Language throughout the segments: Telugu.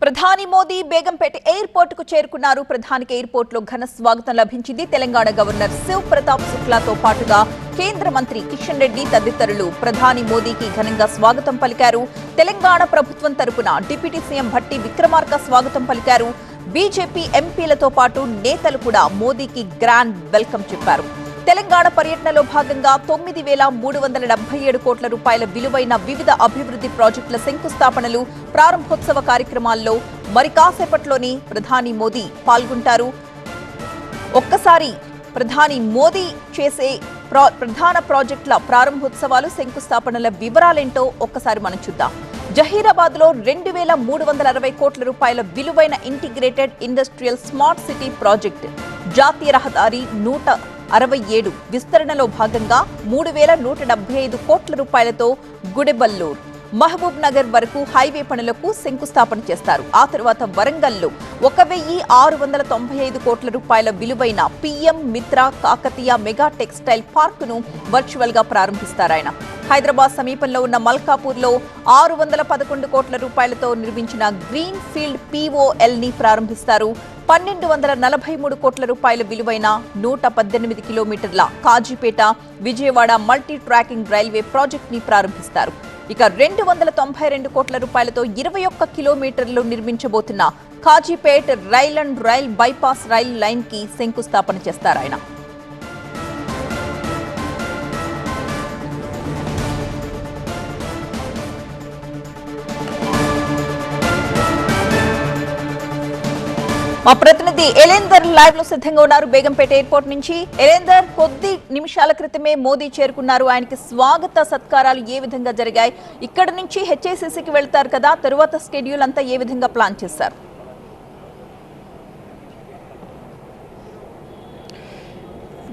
ప్రధాని మోదీ బేగంపేట ఎయిర్పోర్ట్ కు చేరుకున్నారు. ప్రధానికి ఎయిర్పోర్ట్ లో ఘన స్వాగతం లభించింది. తెలంగాణ గవర్నర్ శివ్ ప్రతాప్ శుక్లాతో పాటుగా కేంద్ర మంత్రి కిషన్ రెడ్డి తదితరులు ప్రధాని మోదీకి ఘనంగా స్వాగతం పలికారు. తెలంగాణ ప్రభుత్వం తరపున డిప్యూటీ సీఎం భట్టి విక్రమార్క స్వాగతం పలికారు. బీజేపీ ఎంపీలతో పాటు నేతలు కూడా మోదీకి గ్రాండ్ వెల్కమ్ చెప్పారు. తెలంగాణ పర్యటనలో భాగంగా 9,377 కోట్ల రూపాయల విలువైన వివిధ అభివృద్ధి ప్రాజెక్టుల శంకుస్థాపనలు, ప్రారంభోత్సవ కార్యక్రమాల్లో మరి కాసేపట్లోనే ప్రధాని మోదీ పాల్గొంటారు. ఒక్కసారి ప్రధాని మోదీ చేసే ప్రధాన ప్రాజెక్టుల ప్రారంభోత్సవాలు, శంకుస్థాపనల వివరాలేంటో ఒక్కసారి మనం చూద్దాం. జహీరాబాద్ లో 2,360 కోట్ల రూపాయల విలువైన integrated industrial smart city project, జాతీయ రహదారి 167 విస్తరణలో భాగంగా 3,175 కోట్ల రూపాయలతో గుడెబల్లూర్, మహబూబ్ నగర్ వరకు హైవే పనులకు శంకుస్థాపన చేస్తారు. ఆ తర్వాత వరంగల్లో 1,695 కోట్ల రూపాయల విలువైన పీఎం మిత్ర కాకతీయ మెగా టెక్స్టైల్ పార్క్ ను వర్చువల్ గా ప్రారంభిస్తారు ఆయన. హైదరాబాద్ సమీపంలో ఉన్న మల్కాపూర్ లో 611 కోట్ల రూపాయలతో నిర్మించిన గ్రీన్ ఫీల్డ్ పీఓఎల్ ని ప్రారంభిస్తారు. 1,243 కోట్ల రూపాయల విలువైన 118 కిలోమీటర్ల Kazipet Vijayawada multi tracking railway project ని ప్రారంభిస్తారు. ఇక 292 కోట్ల రూపాయలతో 21 కిలోమీటర్లు నిర్మించబోతున్న Kazipet rail and rail bypass rail line కి శంకుస్థాపన చేస్తారు ఆయన. మా ప్రతినిధి ఎలేందర్ లైవ్ లో సిద్ధంగా ఉన్నారు బేగంపేట ఎయిర్పోర్ట్ నుంచి. ఎలేందర్, కొద్ది నిమిషాల క్రితమే మోదీ చేరుకున్నారు. ఆయనకి స్వాగత సత్కారాలు ఏ విధంగా జరిగాయి? ఇక్కడ నుంచి హెచ్ఐసిసికి వెళ్తారు కదా, తరువాత స్కెడ్యూల్ అంతా ఏ విధంగా ప్లాన్ చేశారు?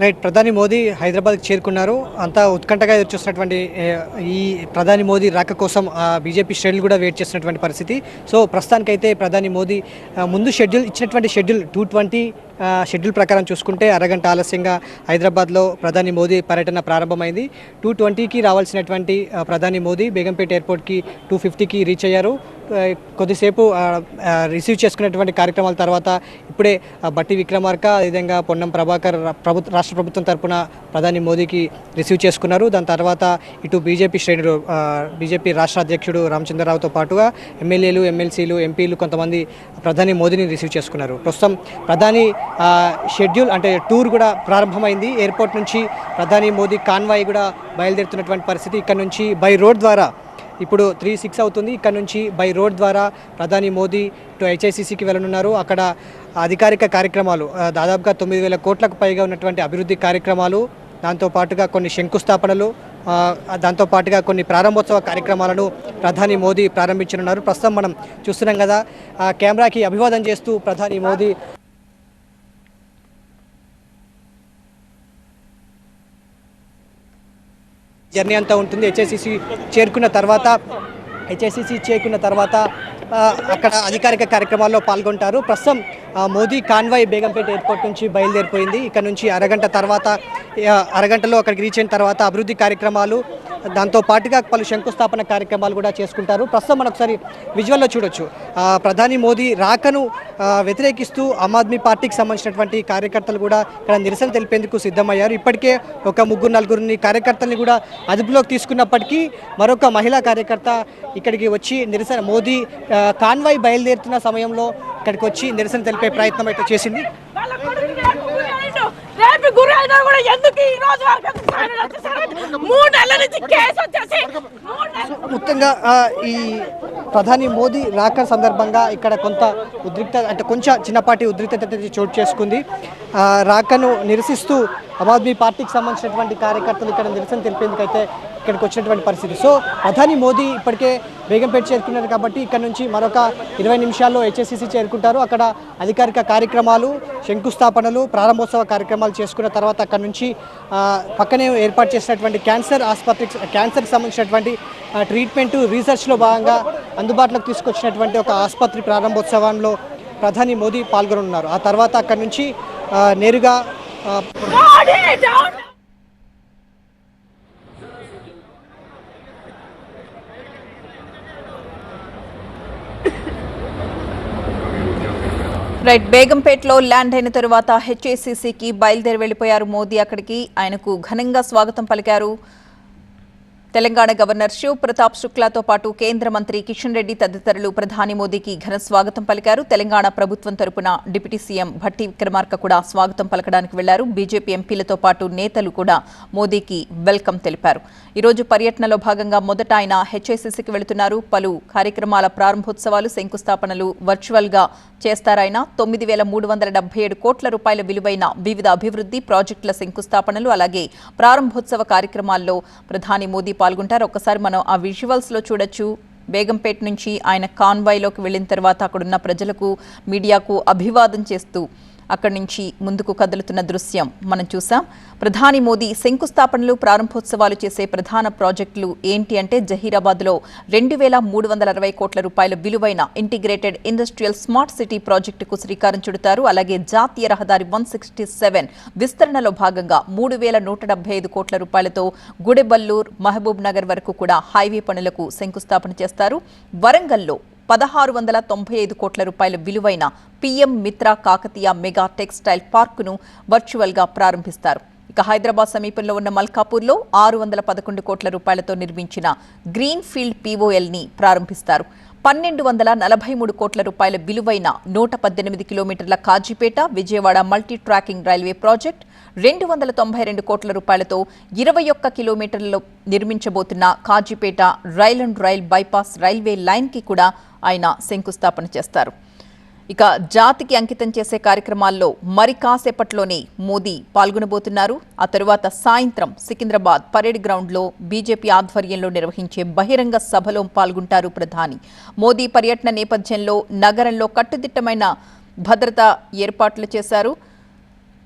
రైట్, ప్రధాని మోదీ హైదరాబాద్కి చేరుకున్నారు. అంతా ఉత్కంఠగా ఎదురుచూస్తున్నటువంటి ఈ ప్రధాని మోదీ రాక కోసం బీజేపీ శ్రేణులు కూడా వెయిట్ చేస్తున్నటువంటి పరిస్థితి. సో ప్రస్తుతానికైతే ప్రధాని మోదీ ముందు ఇచ్చినటువంటి షెడ్యూల్ 2:20 షెడ్యూల్ ప్రకారం చూసుకుంటే అరగంట ఆలస్యంగా హైదరాబాద్లో ప్రధాని మోదీ పర్యటన ప్రారంభమైంది. 2:20కి రావాల్సినటువంటి ప్రధాని మోదీ బేగంపేట ఎయిర్పోర్ట్కి 2:50కి రీచ్ అయ్యారు. కొద్దిసేపు రిసీవ్ చేసుకున్నటువంటి కార్యక్రమాల తర్వాత ఇప్పుడే భట్టి విక్రమార్క, అదేవిధంగా పొన్నం ప్రభాకర్ రాష్ట్ర ప్రభుత్వం తరపున ప్రధాని మోదీకి రిసీవ్ చేసుకున్నారు. దాని తర్వాత ఇటు బీజేపీ శ్రేణులు, బీజేపీ రాష్ట్ర అధ్యక్షుడు రామచంద్రరావుతో పాటుగా ఎమ్మెల్యేలు, ఎమ్మెల్సీలు, ఎంపీలు కొంతమంది ప్రధాని మోదీని రిసీవ్ చేసుకున్నారు. ప్రస్తుతం ప్రధాని షెడ్యూల్ అంటే టూర్ కూడా ప్రారంభమైంది. ఎయిర్పోర్ట్ నుంచి ప్రధాని మోదీ కాన్వాయ్ కూడా బయలుదేరుతున్నటువంటి పరిస్థితి. ఇక్కడ నుంచి బై రోడ్ ద్వారా ఇప్పుడు 3:06 అవుతుంది. ఇక్కడ నుంచి బై రోడ్ ద్వారా ప్రధాని మోదీ టు హెచ్ఐసిసికి వెళ్ళనున్నారు. అక్కడ అధికారిక కార్యక్రమాలు దాదాపుగా 9,000 కోట్లకు పైగా ఉన్నటువంటి అభివృద్ధి కార్యక్రమాలు, దాంతోపాటుగా కొన్ని శంకుస్థాపనలు, దాంతోపాటుగా కొన్ని ప్రారంభోత్సవ కార్యక్రమాలను ప్రధాని మోదీ ప్రారంభించనున్నారు. ప్రస్తుతం మనం చూస్తున్నాం కదా, కెమెరాకి అభివాదం చేస్తూ ప్రధాని మోదీ జర్నీ అంతా ఉంటుంది. హెచ్ఐసిసి చేరుకున్న తర్వాత అక్కడ అధికారిక కార్యక్రమాల్లో పాల్గొంటారు. ప్రస్తుతం మోదీ కాన్వాయ్ బేగంపేట ఎయిర్పోర్ట్ నుంచి బయలుదేరిపోయింది. ఇక్కడ నుంచి అరగంటలో అక్కడికి రీచ్ అయిన తర్వాత అభివృద్ధి కార్యక్రమాలు, దాంతో పాటుగా పలు శంకుస్థాపన కార్యక్రమాలు కూడా చేసుకుంటారు. ప్రస్తుతం మనం ఒకసారి విజువల్లో చూడొచ్చు, ప్రధాని మోదీ రాకను వ్యతిరేకిస్తూ ఆమ్ ఆద్మీ పార్టీకి సంబంధించినటువంటి కార్యకర్తలు కూడా ఇక్కడ నిరసన తెలిపేందుకు సిద్ధమయ్యారు. ఇప్పటికే ఒక 3-4 కార్యకర్తల్ని కూడా అదుపులోకి తీసుకున్నప్పటికీ మరొక మహిళా కార్యకర్త ఇక్కడికి వచ్చి నిరసన, మోదీ కాన్వాయ్ బయలుదేరుతున్న సమయంలో ఇక్కడికి వచ్చి నిరసన తెలిపే ప్రయత్నం అయితే చేసింది. మొత్తంగా ఈ ప్రధాని మోదీ రాక సందర్భంగా ఇక్కడ కొంచెం చిన్నపాటి ఉద్రిక్తత చోటు చేసుకుంది. రాకను నిరసిస్తూ ఆమ్ ఆద్మీ పార్టీకి సంబంధించినటువంటి కార్యకర్తలు ఇక్కడ నిరసన తెలిపేందుకైతే ఇక్కడికి వచ్చినటువంటి పరిస్థితి. సో ప్రధాని మోదీ ఇప్పటికే బేగంపేట చేరుకున్నారు కాబట్టి ఇక్కడ నుంచి మరొక 20 నిమిషాల్లో హెచ్ఐసిసి చేరుకుంటారు. అక్కడ అధికారిక కార్యక్రమాలు, శంకుస్థాపనలు, ప్రారంభోత్సవ కార్యక్రమాలు చేసుకున్న తర్వాత అక్కడ నుంచి పక్కనే ఏర్పాటు చేసినటువంటి క్యాన్సర్కి సంబంధించినటువంటి ట్రీట్మెంటు, రీసెర్చ్లో భాగంగా అందుబాటులోకి తీసుకొచ్చినటువంటి ఒక ఆసుపత్రి ప్రారంభోత్సవంలో ప్రధాని మోదీ పాల్గొనున్నారు. ఆ తర్వాత అక్కడ నుంచి నేరుగా రైట్, బేగంపేటలో ల్యాండ్ అయిన తరువాత హెచ్ఏసీసీకి బయలుదేరి వెళ్లిపోయారు మోదీ. అక్కడికి ఆయనకు ఘనంగా స్వాగతం పలికారు తెలంగాణ గవర్నర్ శివ్ ప్రతాప్ శుక్లాతో పాటు కేంద్ర మంత్రి కిషన్ రెడ్డి తదితరులు ప్రధాని మోదీకి ఘన స్వాగతం పలికారు. తెలంగాణ ప్రభుత్వం తరపున డిప్యూటీ సీఎం భట్టి విక్రమార్క కూడా స్వాగతం పలకడానికి వెళ్లారు. బీజేపీ ఎంపీలతో పాటు నేతలు కూడా మోదీకి వెల్కమ్ తెలిపారు. ఈరోజు పర్యటనలో భాగంగా మొదట ఆయన హెచ్ఐసిసికి వెళుతున్నారు. పలు కార్యక్రమాల ప్రారంభోత్సవాలు, శంకుస్థాపనలు వర్చువల్ గా చేస్తారాయన. 9,377 కోట్ల రూపాయల విలువైన వివిధ అభివృద్ధి ప్రాజెక్టుల శంకుస్థాపనలు, అలాగే ప్రారంభోత్సవ కార్యక్రమాల్లో ప్రధాని మోదీ పాల్గొంటారు. ఒక్కసారి మనం ఆ విజువల్స్ లో చూడొచ్చు. బేగంపేట నుంచి ఆయన కాన్వాయ్లోకి వెళ్లిన తర్వాత అక్కడున్న ప్రజలకు, మీడియాకు అభివాదం చేస్తూ అక్కడి నుంచి ముందుకు కదులుతున్న దృశ్యం మనం చూసాం. ప్రధాని మోదీ శంకుస్థాపనలు, ప్రారంభోత్సవాలు చేసే ప్రధాన ప్రాజెక్టులు ఏంటి అంటే జహీరాబాద్లో 2,360 కోట్ల రూపాయల విలువైన ఇంటిగ్రేటెడ్ ఇండస్ట్రియల్ స్మార్ట్ సిటీ ప్రాజెక్టుకు శ్రీకారం చుడతారు. అలాగే జాతీయ రహదారి 167 విస్తరణలో భాగంగా 3,175 కోట్ల రూపాయలతో గుడెబల్లూర్, మహబూబ్ నగర్ వరకు కూడా హైవే పనులకు శంకుస్థాపన చేస్తారు. వరంగల్లో 1,695 కోట్ల రూపాయల విలువైన పీఎం మిత్ర కాకతీయ మెగా టెక్స్టైల్ పార్కును వర్చువల్ గా ప్రారంభిస్తారు. ఇక హైదరాబాద్ సమీపంలో ఉన్న మల్కాపూర్లో 611 కోట్ల రూపాయలతో నిర్మించిన గ్రీన్ ఫీల్డ్ పీఓఎల్ ని ప్రారంభిస్తారు. 1,243 కోట్ల రూపాయల విలువైన 118 కిలోమీటర్ల Kazipet Vijayawada multi tracking railway project, 292 కోట్ల రూపాయలతో 21 కిలోమీటర్లలో నిర్మించబోతున్న Kazipet rail and rail bypass railway line కి కూడా ఆయన శంకుస్థాపన చేస్తారు. ఇక జాతికి అంకితం చేసే కార్యక్రమాల్లో మరి కాసేపట్లోనే మోదీ పాల్గొనబోతున్నారు. ఆ తరువాత సాయంత్రం సికింద్రాబాద్ పరేడ్ గ్రౌండ్లో బీజేపీ ఆధ్వర్యంలో నిర్వహించే బహిరంగ సభలో పాల్గొంటారు ప్రధాని. మోదీ పర్యటన నేపథ్యంలో నగరంలో కట్టుదిట్టమైన భద్రతా ఏర్పాట్లు చేశారు.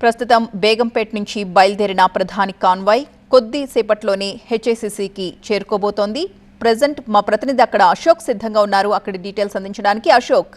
ప్రస్తుతం బేగంపేట నుంచి బయలుదేరిన ప్రధాని కాన్వాయ్ కొద్దిసేపట్లోనే హెచ్ఐసిసికి చేరుకోబోతోంది. ప్రజెంట్ మా ప్రతినిధి అక్కడ అశోక్ సిద్ధంగా ఉన్నారు అక్కడి డీటెయిల్స్ అందించడానికి. అశోక్.